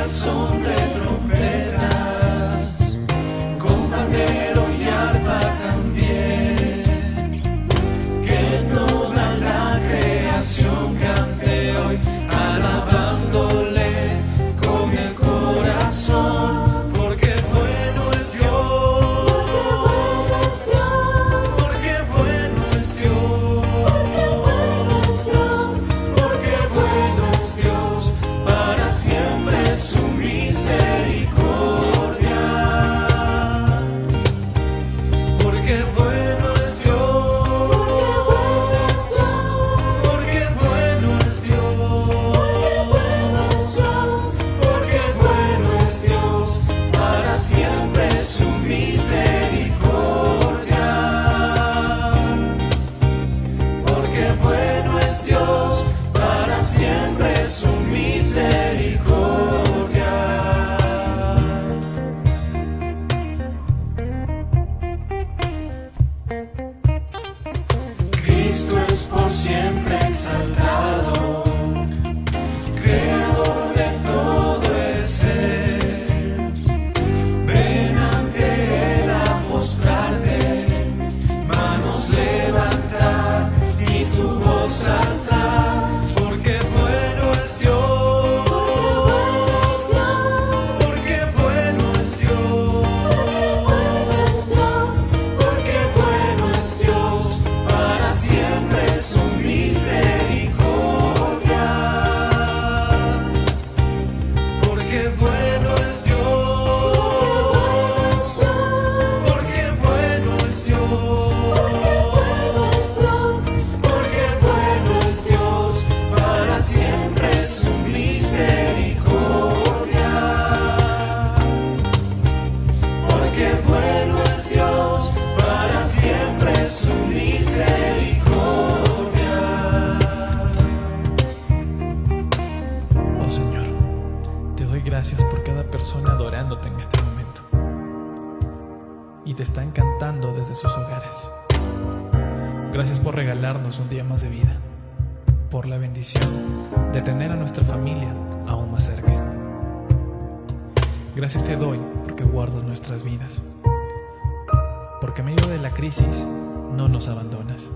al son de trompetas, con pandero y arpa también, que toda la creación cante hoy, alabándole con el corazón, porque bueno es Dios, porque bueno es Dios, porque bueno es Dios, para siempre su misericordia, porque bueno es Dios, porque bueno es Dios, porque bueno es Dios, para siempre su misericordia, porque bueno es Dios, para siempre su misericordia. Cristo es por siempre exaltado, creador de todo el ser. Ven ante Él a postrarte, manos levantar y su voz alzar, porque bueno es Dios, porque bueno es Dios, porque bueno es Dios, para siempre su misericordia, porque bueno es Dios, porque bueno es Dios, porque bueno es Dios, para siempre su misericordia, porque bueno es Dios, para siempre su misericordia. Oh Señor, te doy gracias por cada persona adorándote en este momento y te están cantando desde sus hogares. Gracias por regalarnos un día más de vida, por la bendición de tener a nuestra familia aún más cerca. Gracias te doy porque guardas nuestras vidas, porque en medio de la crisis no nos abandonas,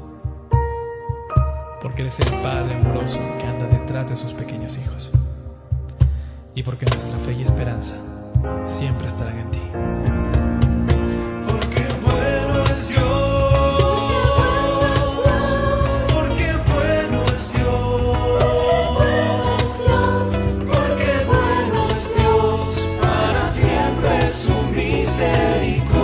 porque eres el Padre amoroso que anda detrás de sus pequeños hijos, y porque nuestra fe y esperanza siempre estarán en ti. Porque bueno es Dios, porque bueno es Dios, porque bueno es Dios, para siempre su misericordia,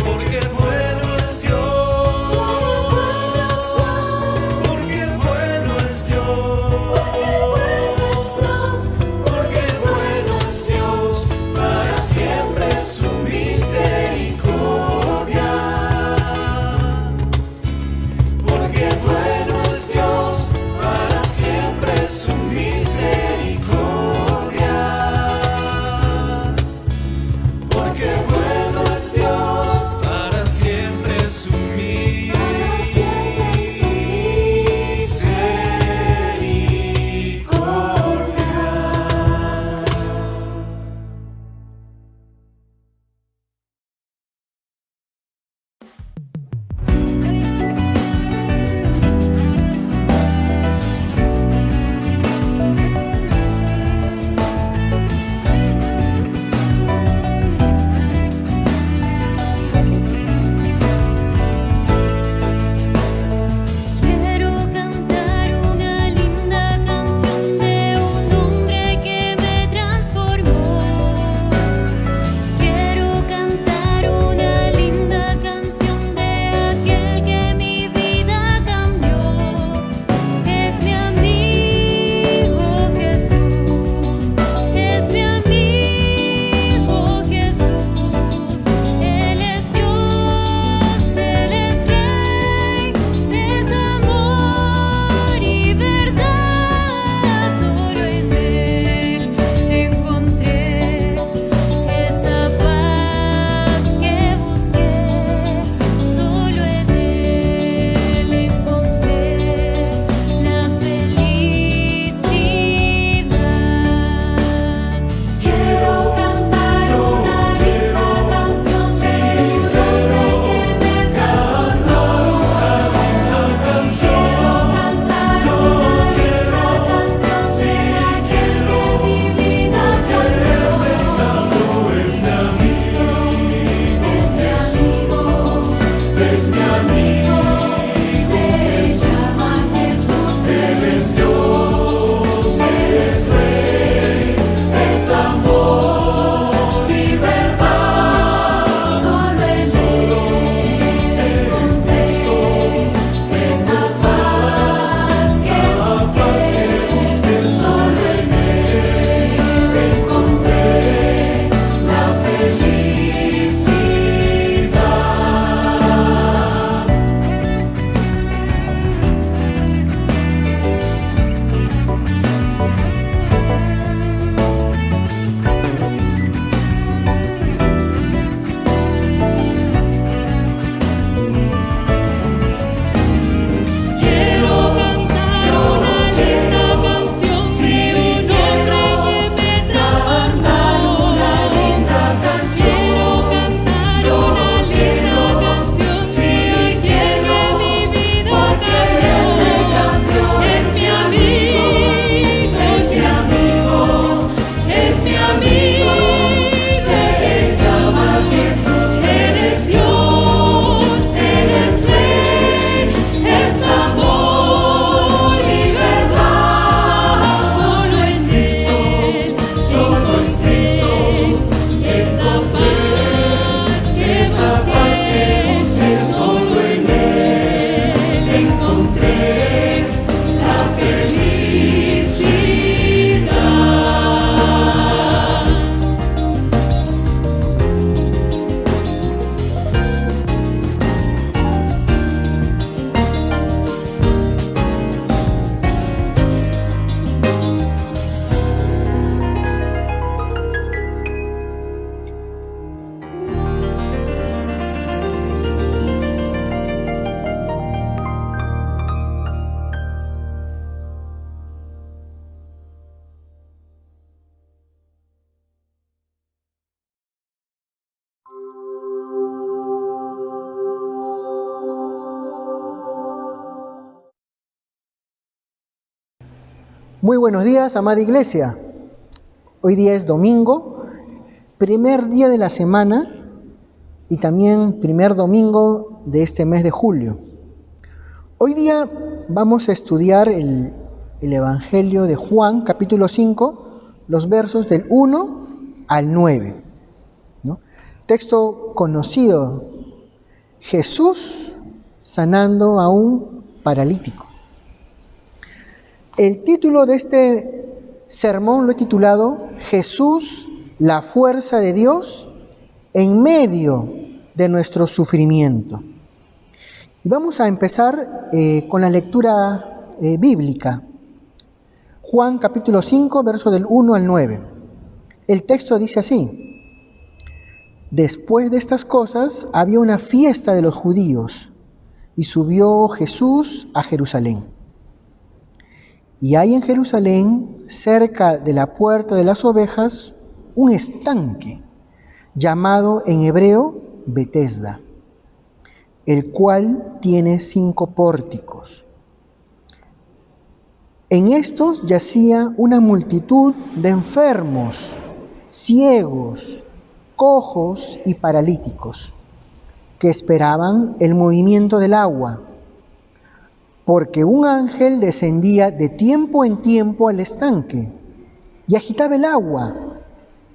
porque bueno es Dios, porque bueno es Dios, porque bueno es Muy buenos días, amada iglesia. Hoy día es domingo, primer día de la semana y también primer domingo de este mes de julio. Hoy día vamos a estudiar el Evangelio de Juan, capítulo 5, los versos del 1 al 9. ¿No? Texto conocido, Jesús sanando a un paralítico. El título de este sermón lo he titulado Jesús, la fuerza de Dios en medio de nuestro sufrimiento. Y vamos a empezar con la lectura bíblica. Juan capítulo 5, verso del 1 al 9. El texto dice así: Después de estas cosas había una fiesta de los judíos y subió Jesús a Jerusalén. Y hay en Jerusalén, cerca de la puerta de las ovejas, un estanque, llamado en hebreo Betesda, el cual tiene 5 pórticos. En estos yacía una multitud de enfermos, ciegos, cojos y paralíticos, que esperaban el movimiento del agua, porque un ángel descendía de tiempo en tiempo al estanque y agitaba el agua,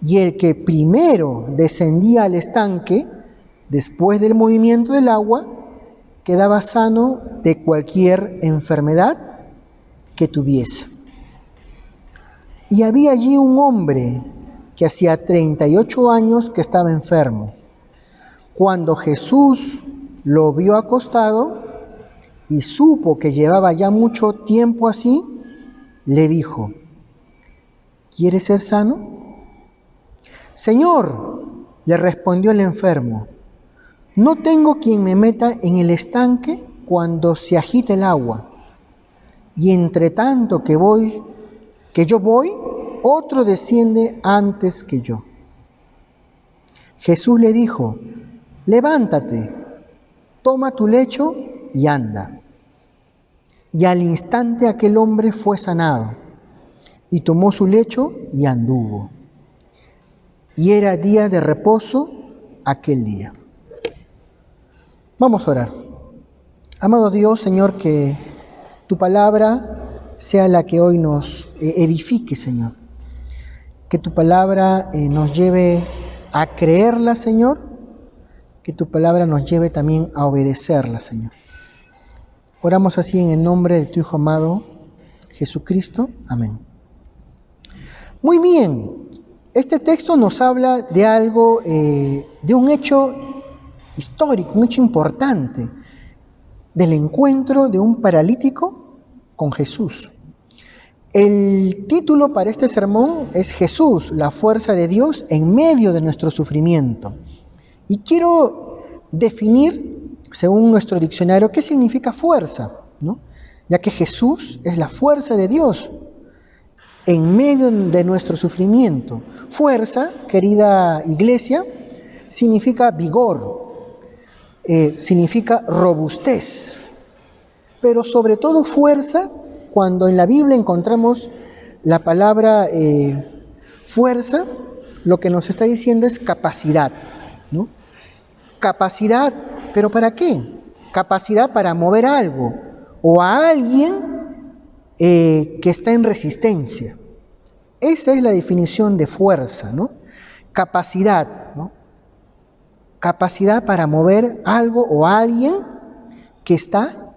y el que primero descendía al estanque, después del movimiento del agua, quedaba sano de cualquier enfermedad que tuviese. Y había allí un hombre que hacía 38 años que estaba enfermo. Cuando Jesús lo vio acostado y supo que llevaba ya mucho tiempo así, le dijo: ¿Quieres ser sano? Señor, le respondió el enfermo, no tengo quien me meta en el estanque cuando se agita el agua, y entre tanto que yo voy, otro desciende antes que yo. Jesús le dijo: levántate, toma tu lecho y anda. Y al instante aquel hombre fue sanado, y tomó su lecho y anduvo. Y era día de reposo aquel día. Vamos a orar. Amado Dios, Señor, que tu palabra sea la que hoy nos edifique, Señor. Que tu palabra nos lleve a creerla, Señor. Que tu palabra nos lleve también a obedecerla, Señor. Oramos así en el nombre de tu Hijo amado, Jesucristo. Amén. Muy bien, este texto nos habla de algo, de un hecho histórico, un hecho importante, del encuentro de un paralítico con Jesús. El título para este sermón es Jesús, la fuerza de Dios en medio de nuestro sufrimiento. Y quiero definir, según nuestro diccionario, ¿qué significa fuerza? ¿No? Ya que Jesús es la fuerza de Dios en medio de nuestro sufrimiento. Fuerza, querida iglesia, significa vigor, significa robustez, pero sobre todo fuerza, cuando en la Biblia encontramos la palabra fuerza, lo que nos está diciendo es capacidad, ¿no? Capacidad, ¿pero para qué? Capacidad para mover algo o a alguien que está en resistencia. Esa es la definición de fuerza, ¿no? Capacidad, ¿no? Capacidad para mover algo o a alguien que está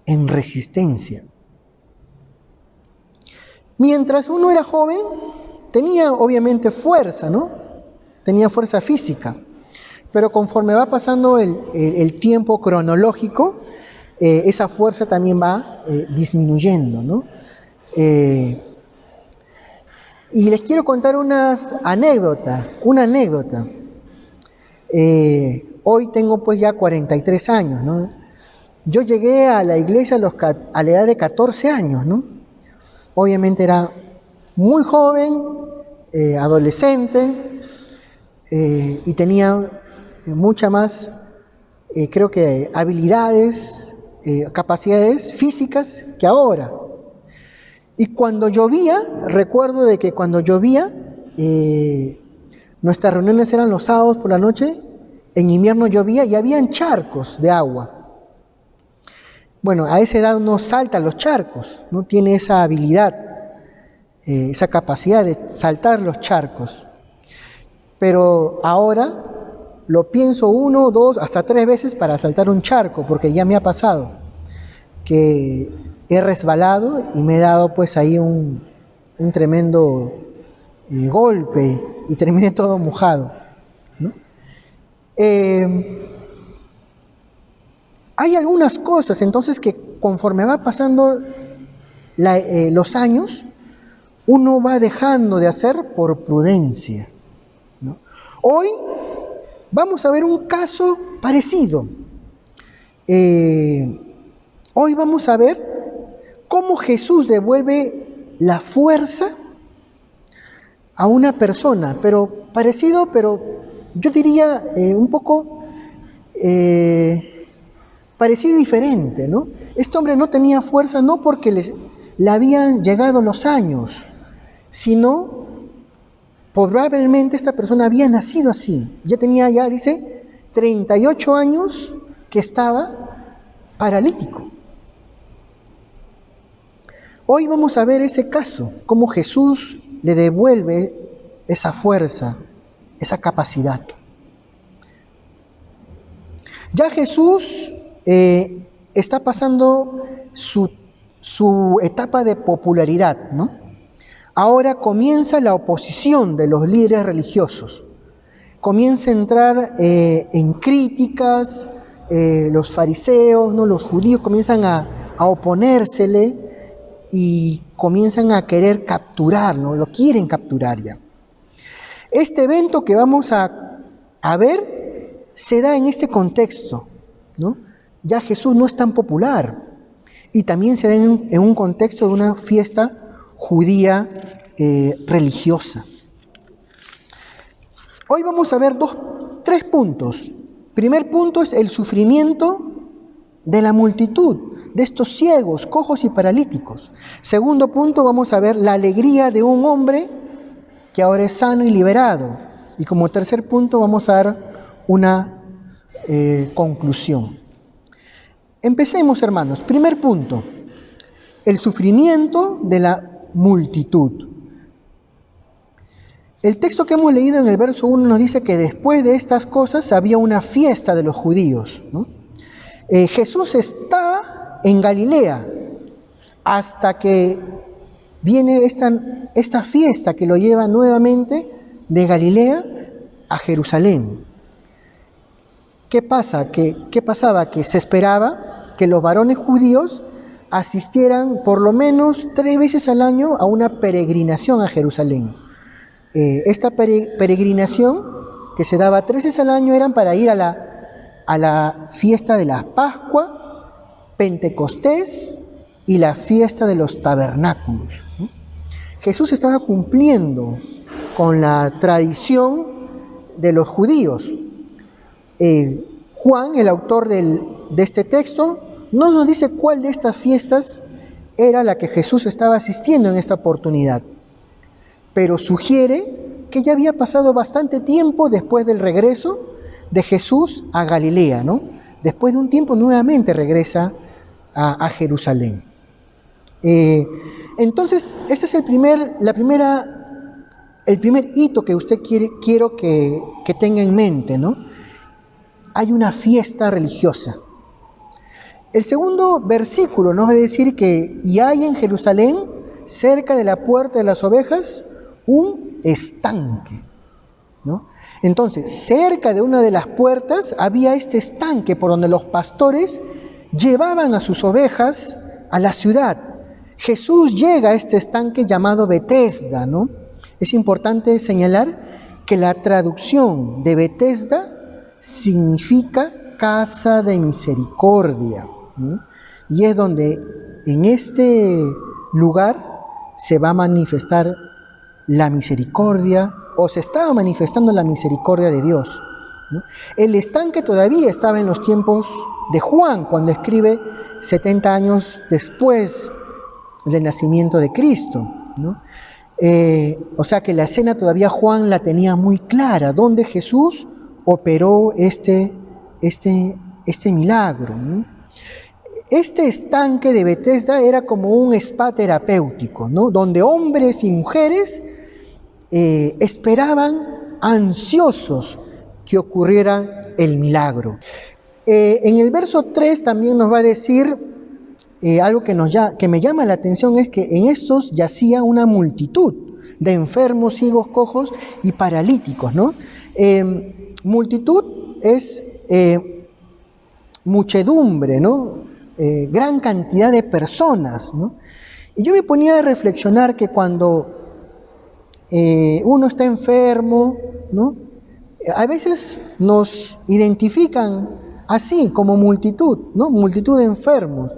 en resistencia. Mientras uno era joven, tenía obviamente fuerza, ¿no? Tenía fuerza física. Pero conforme va pasando el tiempo cronológico, esa fuerza también va disminuyendo, ¿no? Y les quiero contar una anécdota. Hoy tengo pues ya 43 años, ¿no? Yo llegué a la iglesia a la edad de 14 años, ¿no? Obviamente era muy joven, adolescente, y tenía mucha más, creo que habilidades, capacidades físicas que ahora. Y cuando llovía, recuerdo de que cuando llovía, nuestras reuniones eran los sábados por la noche, en invierno llovía y habían charcos de agua. Bueno, a esa edad uno salta los charcos, no tiene esa habilidad, esa capacidad de saltar los charcos. Pero ahora lo pienso 1, 2, hasta 3 veces para saltar un charco, porque ya me ha pasado que he resbalado y me he dado pues ahí un tremendo golpe y terminé todo mojado, ¿no? Hay algunas cosas entonces que conforme va pasando los años, uno va dejando de hacer por prudencia, ¿no? Hoy vamos a ver un caso parecido. Hoy vamos a ver cómo Jesús devuelve la fuerza a una persona, pero parecido, pero yo diría un poco parecido y diferente, ¿no? Este hombre no tenía fuerza no porque le habían llegado los años, sino probablemente esta persona había nacido así. Ya tenía, dice, 38 años que estaba paralítico. Hoy vamos a ver ese caso, cómo Jesús le devuelve esa fuerza, esa capacidad. Ya Jesús está pasando su etapa de popularidad, ¿no? Ahora comienza la oposición de los líderes religiosos. Comienza a entrar en críticas, los fariseos, ¿no? Los judíos comienzan a oponérsele y comienzan a querer capturar, ¿no? Lo quieren capturar ya. Este evento que vamos a ver se da en este contexto, ¿no? Ya Jesús no es tan popular y también se da en un contexto de una fiesta judía religiosa. Hoy vamos a ver 3 puntos. Primer punto es el sufrimiento de la multitud, de estos ciegos, cojos y paralíticos. Segundo punto, vamos a ver la alegría de un hombre que ahora es sano y liberado. Y como tercer punto vamos a dar una conclusión. Empecemos, hermanos. Primer punto, el sufrimiento de la multitud. El texto que hemos leído en el verso 1 nos dice que después de estas cosas había una fiesta de los judíos, ¿no? Jesús estaba en Galilea hasta que viene esta fiesta que lo lleva nuevamente de Galilea a Jerusalén. ¿Qué pasa? ¿Qué pasaba? Que se esperaba que los varones judíos asistieran por lo menos 3 veces al año a una peregrinación a Jerusalén. Esta peregrinación que se daba 3 veces al año eran para ir a la fiesta de la Pascua, Pentecostés y la fiesta de los tabernáculos. Jesús estaba cumpliendo con la tradición de los judíos. Juan, el autor de este texto, no nos dice cuál de estas fiestas era la que Jesús estaba asistiendo en esta oportunidad, pero sugiere que ya había pasado bastante tiempo después del regreso de Jesús a Galilea, ¿no? Después de un tiempo nuevamente regresa a Jerusalén. Entonces, este es el primer hito que usted quiero que tenga en mente, ¿no? Hay una fiesta religiosa. El segundo versículo nos va a decir que y hay en Jerusalén, cerca de la puerta de las ovejas, un estanque, ¿no? Entonces, cerca de una de las puertas había este estanque por donde los pastores llevaban a sus ovejas a la ciudad. Jesús llega a este estanque llamado Betesda, ¿no? Es importante señalar que la traducción de Betesda significa casa de misericordia, ¿no? Y es donde en este lugar se va a manifestar la misericordia, o se estaba manifestando la misericordia de Dios, ¿no? El estanque todavía estaba en los tiempos de Juan, cuando escribe 70 años después del nacimiento de Cristo, ¿no? O sea que la escena todavía Juan la tenía muy clara, donde Jesús operó este milagro, ¿no? Este estanque de Betesda era como un spa terapéutico, ¿no? Donde hombres y mujeres esperaban ansiosos que ocurriera el milagro. En el verso 3 también nos va a decir algo que me llama la atención, es que en estos yacía una multitud de enfermos, ciegos, cojos y paralíticos, ¿no? Multitud es muchedumbre, ¿no? Gran cantidad de personas, ¿no? Y yo me ponía a reflexionar que cuando uno está enfermo, ¿no? A veces nos identifican así, como multitud, ¿no? Multitud de enfermos.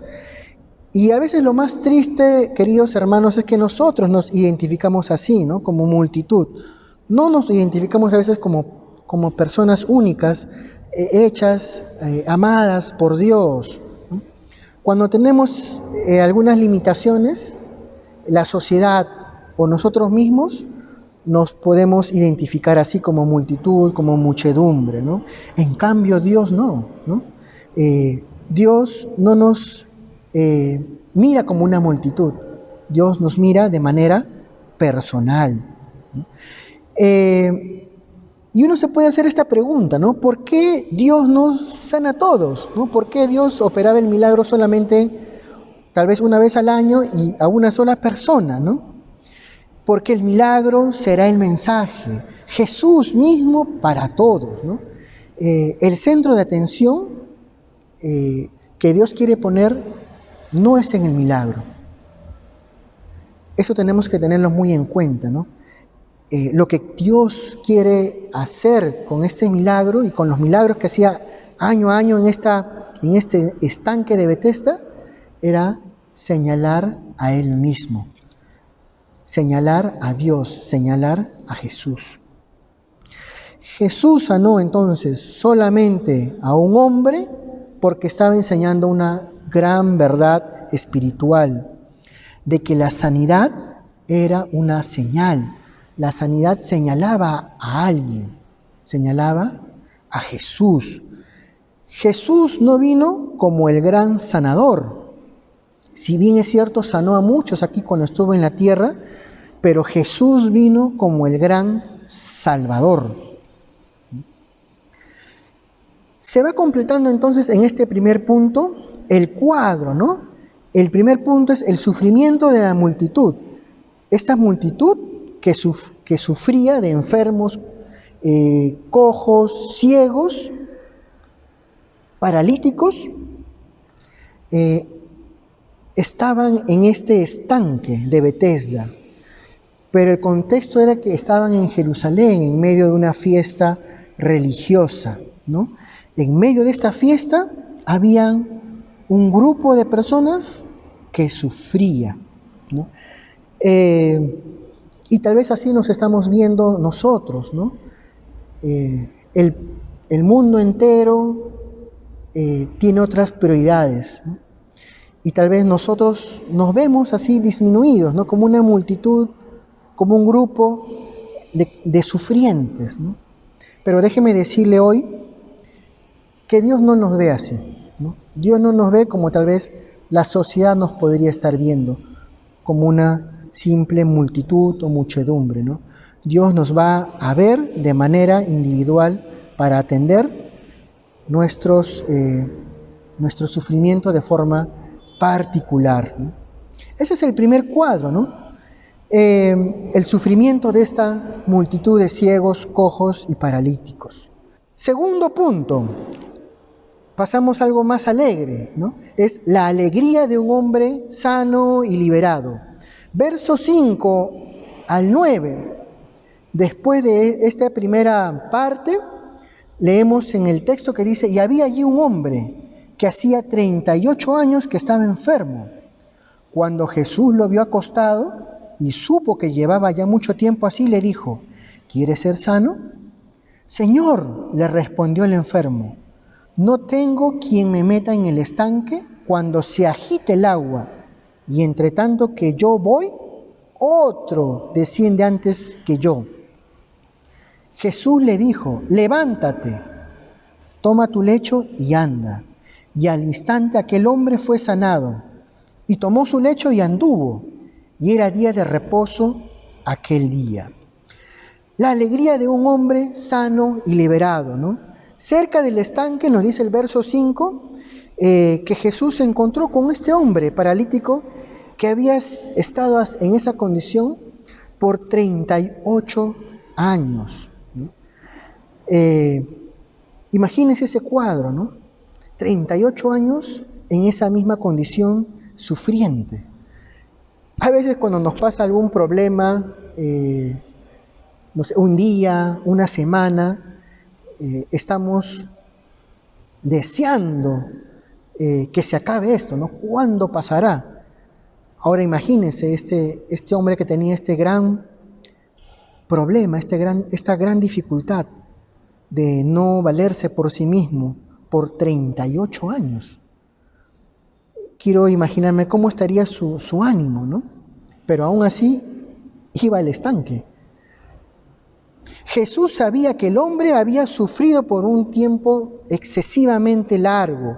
Y a veces lo más triste, queridos hermanos, es que nosotros nos identificamos así, ¿no? Como multitud. No nos identificamos a veces como personas únicas, hechas, amadas por Dios, ¿no? Cuando tenemos algunas limitaciones, la sociedad o nosotros mismos nos podemos identificar así como multitud, como muchedumbre, ¿no? En cambio, Dios no, ¿no? Dios no nos mira como una multitud. Dios nos mira de manera personal, ¿no? Y uno se puede hacer esta pregunta, ¿no? ¿Por qué Dios no sana a todos, ¿no? ¿Por qué Dios operaba el milagro solamente tal vez una vez al año y a una sola persona, ¿no? Porque el milagro será el mensaje, Jesús mismo para todos, ¿no? El centro de atención que Dios quiere poner no es en el milagro. Eso tenemos que tenerlo muy en cuenta, ¿no? Lo que Dios quiere hacer con este milagro y con los milagros que hacía año a año en este estanque de Betesda era señalar a Él mismo, señalar a Dios, señalar a Jesús. Jesús sanó entonces solamente a un hombre porque estaba enseñando una gran verdad espiritual, de que la sanidad era una señal. La sanidad señalaba a alguien, señalaba a Jesús. Jesús no vino como el gran sanador. Si bien es cierto, sanó a muchos aquí cuando estuvo en la tierra, pero Jesús vino como el gran Salvador. Se va completando entonces en este primer punto el cuadro, ¿no? El primer punto es el sufrimiento de la multitud. Esta multitud que sufría de enfermos, cojos, ciegos, paralíticos, estaban en este estanque de Betesda. Pero el contexto era que estaban en Jerusalén, en medio de una fiesta religiosa, ¿no? En medio de esta fiesta había un grupo de personas que sufría, ¿no? Y tal vez así nos estamos viendo nosotros, ¿no? El mundo entero tiene otras prioridades, ¿no? Y tal vez nosotros nos vemos así disminuidos, ¿no? Como una multitud, como un grupo de sufrientes, ¿no? Pero déjeme decirle hoy que Dios no nos ve así, ¿no? Dios no nos ve como tal vez la sociedad nos podría estar viendo, como una simple multitud o muchedumbre, ¿no? Dios nos va a ver de manera individual para atender nuestro sufrimiento de forma particular, ¿no? Ese es el primer cuadro, ¿no? El sufrimiento de esta multitud de ciegos, cojos y paralíticos. Segundo punto, pasamos a algo más alegre, ¿no? Es la alegría de un hombre sano y liberado. Versos 5 al 9. Después de esta primera parte, leemos en el texto que dice: y había allí un hombre que hacía 38 años que estaba enfermo. Cuando Jesús lo vio acostado y supo que llevaba ya mucho tiempo así, le dijo: ¿quieres ser sano? Señor, le respondió el enfermo, no tengo quien me meta en el estanque cuando se agite el agua. y entre tanto que yo voy, otro desciende antes que yo. Jesús le dijo: levántate, toma tu lecho y anda. Y al instante aquel hombre fue sanado, y tomó su lecho y anduvo, y era día de reposo aquel día. La alegría de un hombre sano y liberado, ¿no? Cerca del estanque, nos dice el verso 5, que Jesús se encontró con este hombre paralítico que había estado en esa condición por 38 años. ¿No? Imagínense ese cuadro, ¿no? 38 años en esa misma condición sufriente. A veces cuando nos pasa algún problema, no sé, un día, una semana, estamos deseando que se acabe esto, ¿no? ¿Cuándo pasará? Ahora imagínense este hombre que tenía este gran problema, esta gran dificultad de no valerse por sí mismo por 38 años. Quiero imaginarme cómo estaría su ánimo, ¿no? Pero aún así iba al estanque. Jesús sabía que el hombre había sufrido por un tiempo excesivamente largo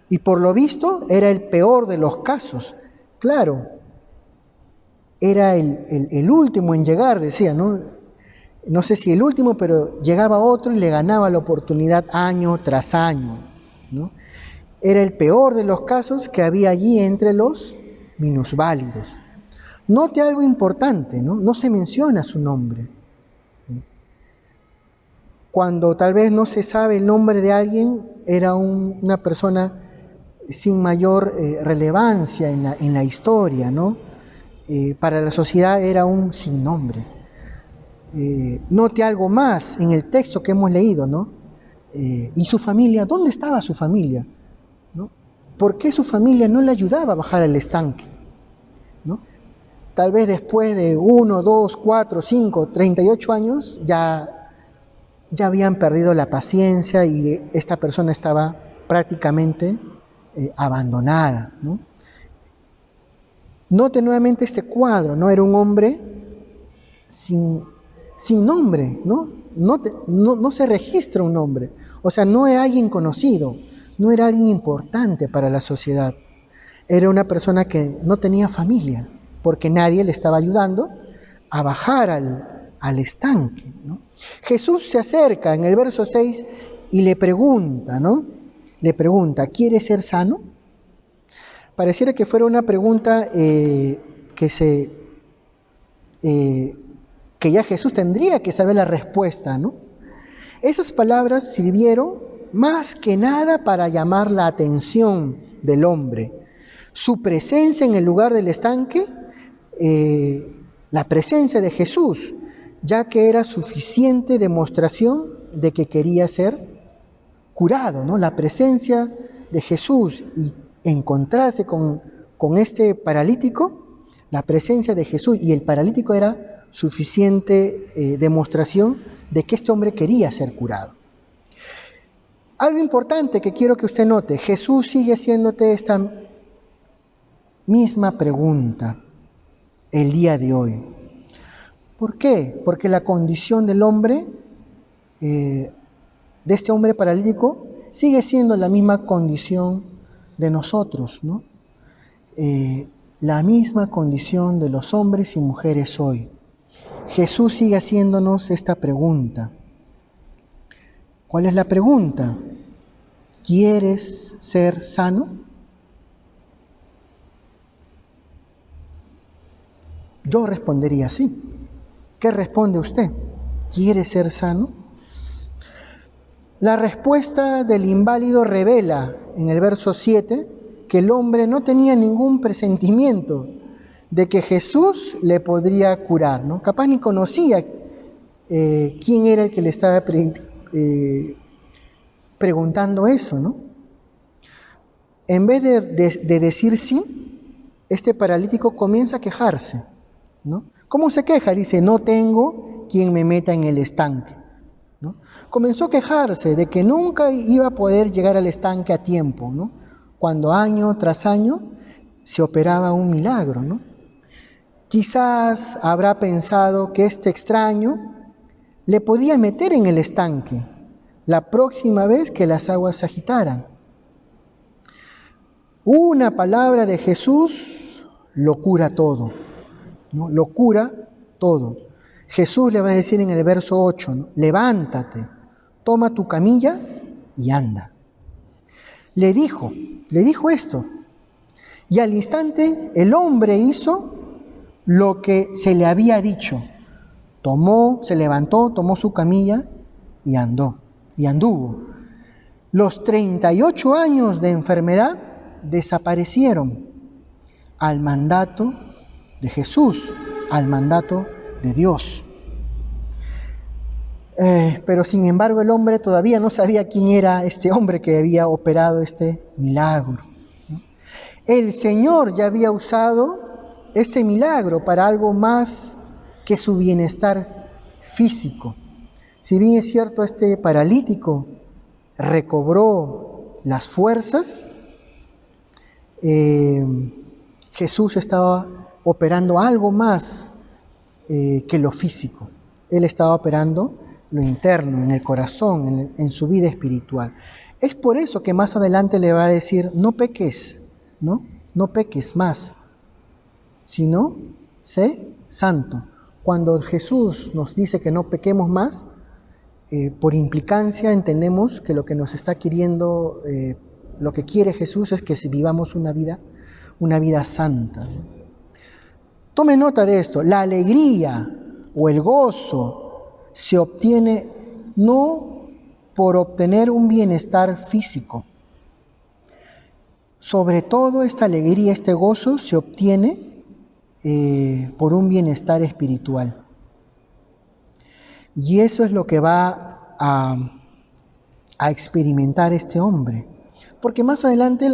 y por lo visto era el peor de los casos. Claro, era el último en llegar, decía, ¿no? No sé si el último, pero llegaba otro y le ganaba la oportunidad año tras año, ¿no? Era el peor de los casos que había allí entre los minusválidos. Note algo importante, ¿no? No se menciona su nombre. Cuando tal vez no se sabe el nombre de alguien, era una persona sin mayor relevancia en la historia, ¿no? Para la sociedad era un sin nombre. Note algo más en el texto que hemos leído, ¿no? ¿Y su familia? ¿Dónde estaba su familia? ¿No? ¿Por qué su familia no le ayudaba a bajar al estanque? ¿No? Tal vez después de 1, 2, 4, 5, 38 años ya habían perdido la paciencia y esta persona estaba prácticamente abandonada, ¿no? Note nuevamente este cuadro, ¿no? Era un hombre sin nombre, ¿no? No se registra un nombre. O sea, no era alguien conocido, no era alguien importante para la sociedad. Era una persona que no tenía familia, porque nadie le estaba ayudando a bajar al estanque, ¿no? Jesús se acerca en el verso 6 y le pregunta, ¿no? Le pregunta, ¿quieres ser sano? Pareciera que fuera una pregunta que ya Jesús tendría que saber la respuesta, ¿no? Esas palabras sirvieron más que nada para llamar la atención del hombre. Su presencia en el lugar del estanque, la presencia de Jesús, ya que era suficiente demostración de que quería ser curado, ¿no? La presencia de Jesús y encontrarse con este paralítico, la presencia de Jesús y el paralítico era suficiente demostración de que este hombre quería ser curado. Algo importante que quiero que usted note, Jesús sigue haciéndote esta misma pregunta el día de hoy. ¿Por qué? Porque la condición del hombre, de este hombre paralítico, sigue siendo la misma condición de nosotros, ¿no? La misma condición de los hombres y mujeres hoy. Jesús sigue haciéndonos esta pregunta. ¿Cuál es la pregunta? ¿Quieres ser sano? Yo respondería sí. ¿Qué responde usted? ¿Quiere ser sano? La respuesta del inválido revela en el verso 7 que el hombre no tenía ningún presentimiento de que Jesús le podría curar, ¿no? Capaz ni conocía quién era el que le estaba preguntando eso, ¿no? En vez de decir sí, este paralítico comienza a quejarse, ¿no? ¿Cómo se queja? Dice, no tengo quien me meta en el estanque, ¿no? Comenzó a quejarse de que nunca iba a poder llegar al estanque a tiempo, ¿no? Cuando año tras año se operaba un milagro, ¿no? Quizás habrá pensado que este extraño le podía meter en el estanque la próxima vez que las aguas se agitaran. Una palabra de Jesús lo cura todo, ¿no? Lo cura todo. Jesús le va a decir en el verso 8, ¿no? Levántate, toma tu camilla y anda. Le dijo esto. Y al instante el hombre hizo lo que se le había dicho. Se levantó, tomó su camilla y anduvo. Los 38 años de enfermedad desaparecieron al mandato de Jesús, al mandato de Dios. Pero sin embargo el hombre todavía no sabía quién era este hombre que había operado este milagro, ¿no? El Señor ya había usado este milagro para algo más que su bienestar físico. Si bien es cierto, este paralítico recobró las fuerzas, Jesús estaba operando algo más que lo físico. Él estaba operando lo interno, en el corazón, en su vida espiritual. Es por eso que más adelante le va a decir, no peques, no peques más, sino sé santo. Cuando Jesús nos dice que no pequemos más, por implicancia entendemos que lo que nos está queriendo, lo que quiere Jesús es que vivamos una vida santa. Tome nota de esto, la alegría o el gozo se obtiene no por obtener un bienestar físico. Sobre todo esta alegría, este gozo se obtiene por un bienestar espiritual. Y eso es lo que va a experimentar este hombre. Porque más adelante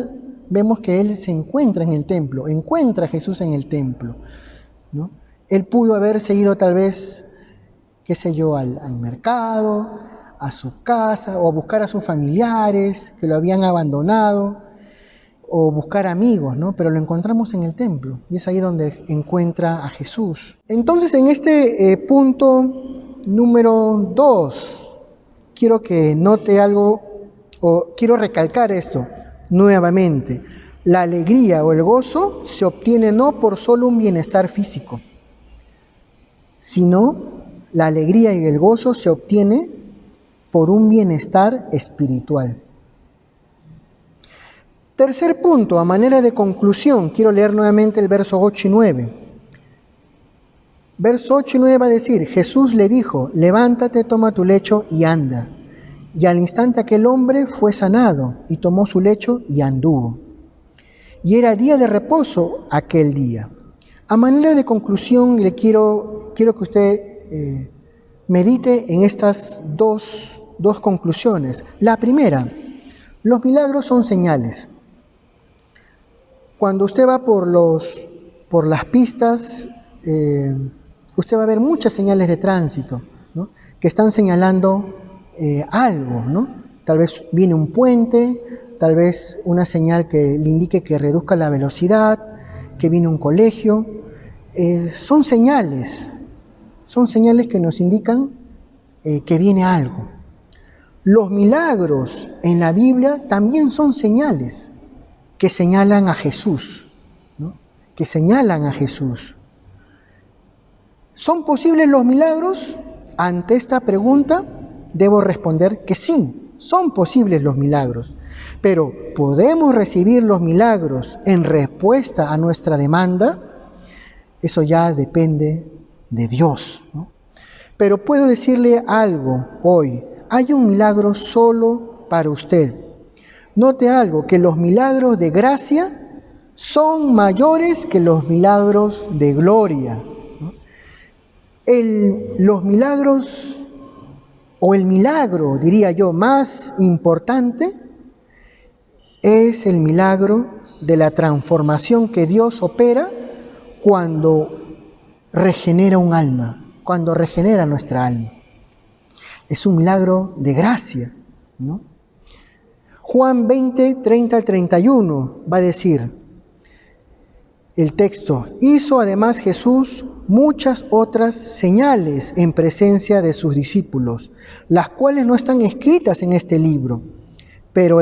vemos que él se encuentra en el templo, encuentra a Jesús en el templo, ¿no? Él pudo haberse ido tal vez, qué sé yo, al mercado, a su casa, o buscar a sus familiares que lo habían abandonado, o buscar amigos, ¿no? Pero lo encontramos en el templo, y es ahí donde encuentra a Jesús. Entonces, en este punto número 2, quiero que note algo, o quiero recalcar esto nuevamente. La alegría o el gozo se obtiene no por solo un bienestar físico, sino la alegría y el gozo se obtiene por un bienestar espiritual. Tercer punto, a manera de conclusión, quiero leer nuevamente el verso 8 y 9. Verso 8 y 9 va a decir, Jesús le dijo, levántate, toma tu lecho y anda. Y al instante aquel hombre fue sanado y tomó su lecho y anduvo. Y era día de reposo aquel día. A manera de conclusión, quiero que usted medite en estas dos conclusiones. La primera, los milagros son señales. Cuando usted va por las pistas, usted va a ver muchas señales de tránsito, ¿no? Que están señalando algo, ¿no? Tal vez viene un puente, tal vez una señal que le indique que reduzca la velocidad, que viene un colegio. Son señales que nos indican que viene algo. Los milagros en la Biblia también son señales que señalan a Jesús, ¿no? Que señalan a Jesús. ¿Son posibles los milagros? Ante esta pregunta debo responder que sí, son posibles los milagros. Pero ¿podemos recibir los milagros en respuesta a nuestra demanda? Eso ya depende de Dios, ¿no? Pero puedo decirle algo hoy. Hay un milagro solo para usted. Note algo, que los milagros de gracia son mayores que los milagros de gloria, ¿no? Los milagros, o el milagro, diría yo, más importante es el milagro de la transformación que Dios opera cuando regenera un alma, cuando regenera nuestra alma. Es un milagro de gracia, ¿no? Juan 20, 30 al 31 va a decir, el texto. Hizo además Jesús muchas otras señales en presencia de sus discípulos, las cuales no están escritas en este libro, pero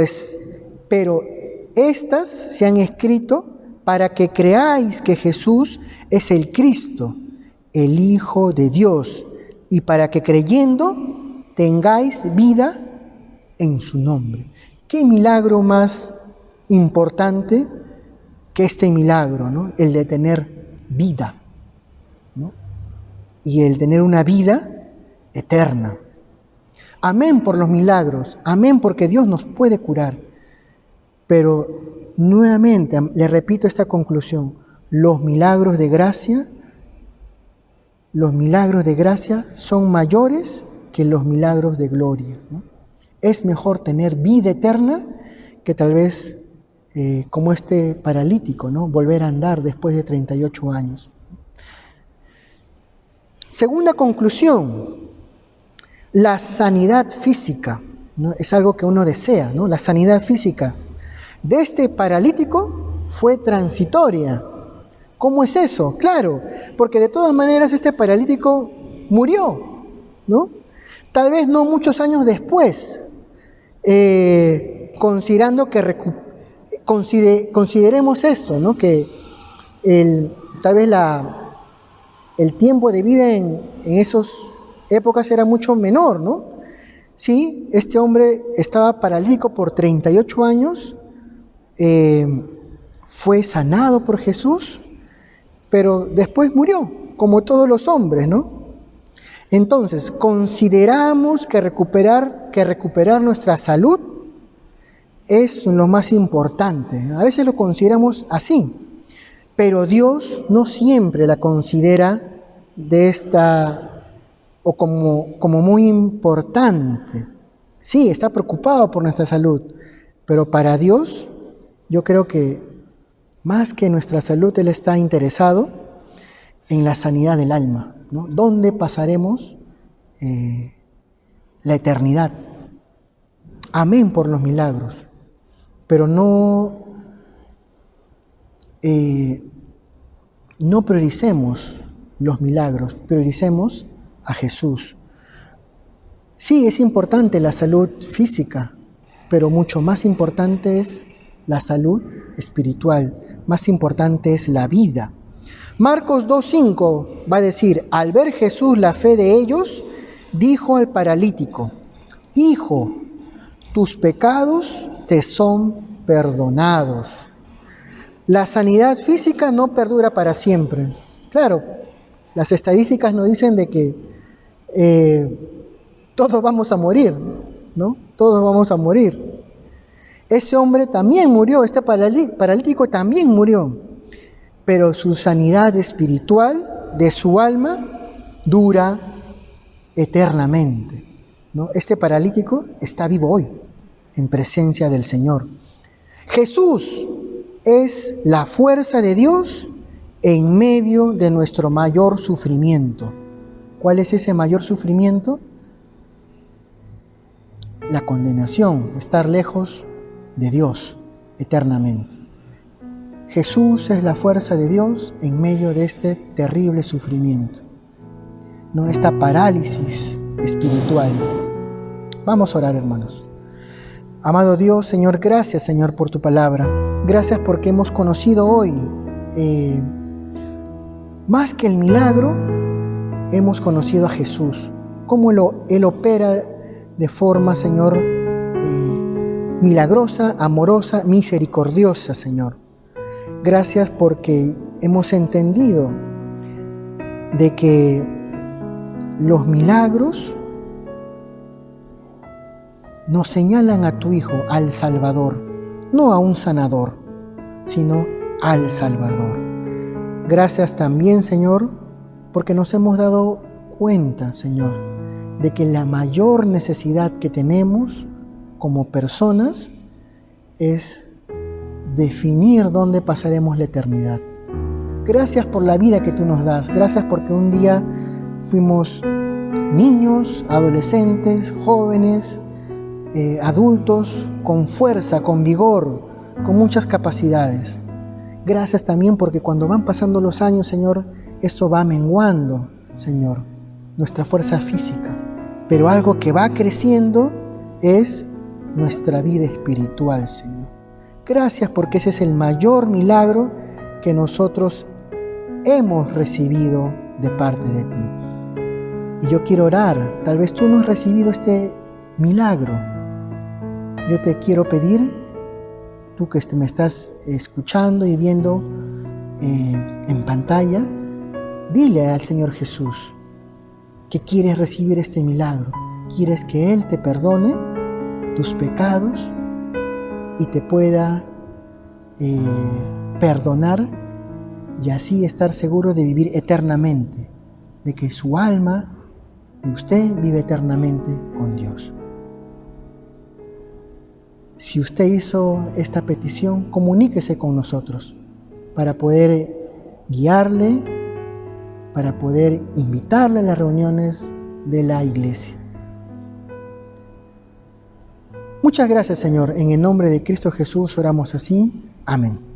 estas se han escrito para que creáis que Jesús es el Cristo, el Hijo de Dios, y para que creyendo tengáis vida en su nombre. ¿Qué milagro más importante que este milagro, ¿no? El de tener vida, ¿no? Y el tener una vida eterna. Amén por los milagros, amén porque Dios nos puede curar. Pero nuevamente le repito esta conclusión: los milagros de gracia son mayores que los milagros de gloria, ¿no? Es mejor tener vida eterna que tal vez, como este paralítico, ¿no? Volver a andar después de 38 años. Segunda conclusión, la sanidad física, ¿no? Es algo que uno desea, ¿no? La sanidad física de este paralítico fue transitoria. ¿Cómo es eso? Claro, porque de todas maneras este paralítico murió, ¿no? Tal vez no muchos años después, consideremos esto, ¿no? Que tal vez el tiempo de vida en esas épocas era mucho menor, ¿no? Sí, este hombre estaba paralítico por 38 años, fue sanado por Jesús, pero después murió, como todos los hombres, ¿no? Entonces, consideramos que recuperar nuestra salud es lo más importante. A veces lo consideramos así, pero Dios no siempre la considera o como muy importante. Sí, está preocupado por nuestra salud, pero para Dios, yo creo que más que nuestra salud, Él está interesado en la sanidad del alma, ¿no? ¿Dónde pasaremos la eternidad? Amén por los milagros, pero no prioricemos los milagros, prioricemos a Jesús. Sí, es importante la salud física, pero mucho más importante es la salud espiritual, más importante es la vida. Marcos 2:5 va a decir: al ver Jesús la fe de ellos, dijo al paralítico: Hijo, tus pecados te son perdonados. La sanidad física no perdura para siempre. Claro, las estadísticas nos dicen de que todos vamos a morir, ¿no? Todos vamos a morir. Ese hombre también murió, este paralítico también murió, pero su sanidad espiritual de su alma dura eternamente, ¿no? Este paralítico está vivo hoy, en presencia del Señor. Jesús es la fuerza de Dios en medio de nuestro mayor sufrimiento. ¿Cuál es ese mayor sufrimiento? La condenación, estar lejos de Dios eternamente. Jesús es la fuerza de Dios en medio de este terrible sufrimiento, ¿no? Esta parálisis espiritual. Vamos a orar, hermanos. Amado Dios, Señor, gracias, Señor, por tu palabra. Gracias porque hemos conocido hoy, más que el milagro, hemos conocido a Jesús, cómo Él opera de forma, Señor, milagrosa, amorosa, misericordiosa, Señor. Gracias porque hemos entendido de que los milagros nos señalan a tu Hijo, al Salvador, no a un sanador, sino al Salvador. Gracias también, Señor, porque nos hemos dado cuenta, Señor, de que la mayor necesidad que tenemos como personas es definir dónde pasaremos la eternidad. Gracias por la vida que tú nos das. Gracias porque un día fuimos niños, adolescentes, jóvenes, adultos, con fuerza, con vigor, con muchas capacidades. Gracias también porque cuando van pasando los años, Señor, esto va menguando, Señor, nuestra fuerza física. Pero algo que va creciendo es nuestra vida espiritual, Señor. Gracias porque ese es el mayor milagro que nosotros hemos recibido de parte de ti. Y yo quiero orar, tal vez tú no has recibido este milagro. Yo te quiero pedir, tú que me estás escuchando y viendo en pantalla, dile al Señor Jesús que quieres recibir este milagro. Quieres que Él te perdone tus pecados y te pueda perdonar y así estar seguro de vivir eternamente, de que su alma de usted vive eternamente con Dios. Si usted hizo esta petición, comuníquese con nosotros para poder guiarle, para poder invitarle a las reuniones de la iglesia. Muchas gracias, Señor. En el nombre de Cristo Jesús oramos así. Amén.